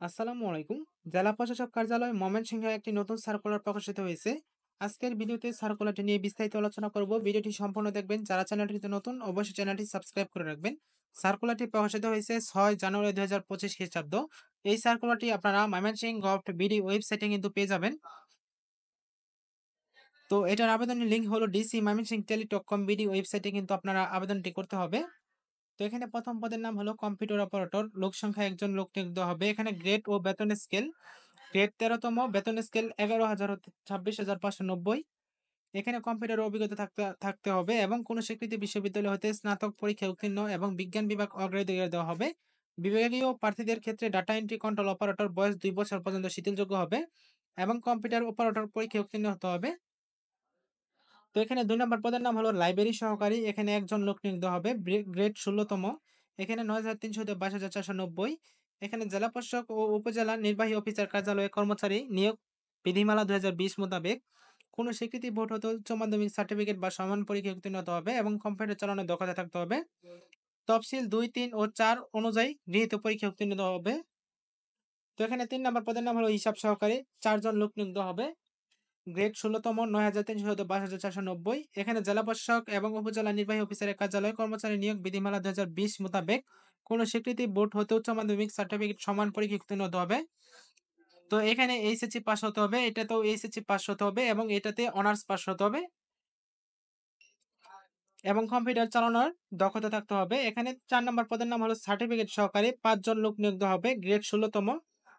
আসসালামু আলাইকুম। জেলা প্রশাসক কার্যালয় ময়মনসিংহে একটি নতুন সার্কুলার প্রকাশিত হয়েছে। আজকের ভিডিওতে সার্কুলারটি নিয়ে বিস্তারিত আলোচনা করব। ভিডিওটি সম্পূর্ণ দেখবেন। যারা চ্যানেলটিতে নতুন অবশ্যই চ্যানেলটি সাবস্ক্রাইব করে রাখবেন। সার্কুলারটি প্রকাশিত হয়েছে ৬ জানুয়ারি ২০২৫ খ্রিস্টাব্দ। এই সার্কুলারটি আপনারা ময়মনসিংহ গভট বিডি ওয়েবসাইটে কিন্তু পেয়ে যাবেন। তো এটার আবেদনের লিঙ্ক হলো ডিসি ময়মনসিংহ টেলিটক বিডি ওয়েবসাইটে কিন্তু আপনারা আবেদনটি করতে হবে। তো এখানে প্রথম পদের নাম হলো কম্পিউটার অপারেটর। লোক সংখ্যা একজন লোক নিয়োগ দেওয়া হবে। এখানে গ্রেড ও বেতন স্কেল গ্রেড ১৩ তম, বেতন স্কেল ১১,০০০ হতে ২৬,৫৯০। এখানে কম্পিউটার অভিজ্ঞতা থাকতে থাকতে হবে এবং কোন স্বীকৃতি বিশ্ববিদ্যালয় হতে স্নাতক পরীক্ষায় উত্তীর্ণ এবং বিজ্ঞান বিভাগ অগ্রাধিকার দেওয়া হবে। বিভাগীয় প্রার্থীদের ক্ষেত্রে ডাটা এন্ট্রি কন্ট্রোল অপারেটর বয়স ২ বছর পর্যন্ত শিথিলযোগ্য হবে এবং কম্পিউটার অপারেটর পরীক্ষায় উত্তীর্ণ হতে হবে। তো এখানে ২ নম্বর পদের নাম হলো লাইব্রেরি সহকারী। এখানে একজন লোক নিয়োগ দেওয়া হবে। গ্রেড ১৬ তম। এখানে ৯,৩০০ হতে ২২,৪৯০। এখানে জেলা প্রশাসক ও উপজেলা নির্বাহী অফিসার কার্যালয়ে কর্মচারী নিয়োগ বিধিমালা ২০২০ মোতাবেক কোন স্বীকৃতি বোর্ড হতে উচ্চ মাধ্যমিক সার্টিফিকেট বা সমান পরীক্ষায় উত্তীর্ণ হতে হবে এবং কম্পিউটার চালানোর দক্ষতা থাকতে হবে। তফসিল ২, ৩ ও ৪ অনুযায়ী গৃহীত পরীক্ষায় উত্তীর্ণ হতে হবে। তো এখানে ৩ নম্বর পদের নাম হলো হিসাব সহকারী। ৪ জন লোক নিয়োগ দেওয়া হবে। গ্রেড ১৬ তম, ৯,৩০০ হতে ২২,৪৯০। এখানে জেলা প্রশাসক এবং উপজেলা নির্বাহী অফিসারের কার্যালয়ে কর্মচারী নিয়োগ বিধিমালা ২০২০ মোতাবেক কোন স্বীকৃতি বোর্ড হতে উচ্চ মাধ্যমিক সার্টিফিকেট সমান পরীক্ষায় উত্তীর্ণ হতে হবে। তো এখানে এইচএসসি পাস হতে হবে, এটাতেও এইচএসসি পাস হতে হবে এবং এটাতে অনার্স পাস হতে হবে এবং কম্পিউটার চালানোর দক্ষতা থাকতে হবে। এখানে ৪ নম্বর পদের নাম হলো সার্টিফিকেট সহকারী। ৫ জন লোক নিয়োগ দেওয়া হবে। গ্রেড ১৬ তম,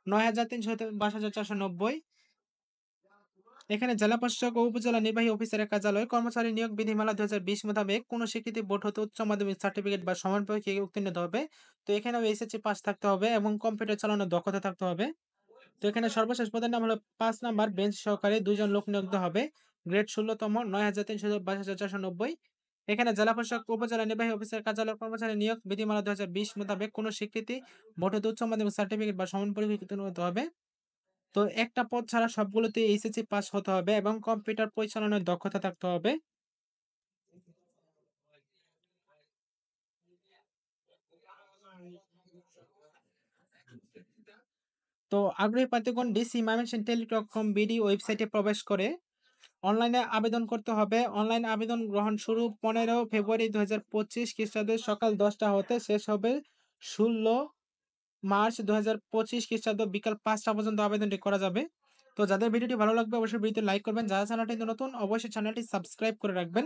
৯,৩০০ হতে ২২,৪৯০। এখানে জেলা প্রশাসক ও উপজেলা নির্বাহী অফিসারের কার্যালয়ে কর্মচারী নিয়োগ বিধিমালা ২০২০ মোতাবেক কোন স্বীকৃতি বোর্ড হতে উচ্চ মাধ্যমিক সার্টিফিকেট বা সমান পরীক্ষায় উত্তীর্ণ হতে হবে। তো এখানেও এসএসসি পাস থাকতে হবে এবং কম্পিউটার চালানোর দক্ষতা থাকতে হবে। তো এখানে সর্বশেষ পদের নাম হলো ৫ নাম্বার বেঞ্চ সহকারী। ২ জন লোক নিয়োগ দেওয়া হবে। গ্রেড ১৬ তম, ৯,৩০০ ২২,৪৯০। এখানে জেলা প্রশাসক উপজেলা নির্বাহী অফিসার কার্যালয়ের কর্মচারী নিয়োগ বিধিমালা ২০২০ মোতাবেক কোন স্বীকৃতি বোর্ড হতে উচ্চ মাধ্যমিক সার্টিফিকেট বা সমান পরীক্ষায় উত্তীর্ণ হতে হবে। তো একটা পদ ছাড়া সবগুলোতে এইচএসসি পাস হতে হবে এবং কম্পিউটার পরিচালনার দক্ষতা থাকতে হবে। তো আগ্রহী প্রার্থীগণ ডিসি ময়মনসিংহ টেলিটক বিডি ওয়েবসাইটে প্রবেশ করে অনলাইনে আবেদন করতে হবে। অনলাইন আবেদন গ্রহণ শুরু ১৫ ফেব্রুয়ারি ২০২৫ খ্রিস্টাব্দে সকাল ১০টা হতে শেষ হবে ১৬ মার্চ ২০২৫ খ্রিস্টাব্দ বিকাল ৫টা পর্যন্ত আবেদনটি করা যাবে। তো যাদের ভিডিওটি ভালো লাগবে অবশ্যই ভিডিওতে লাইক করবেন। যারা চ্যানেলটি নতুন অবশ্যই চ্যানেলটি সাবস্ক্রাইব করে রাখবেন।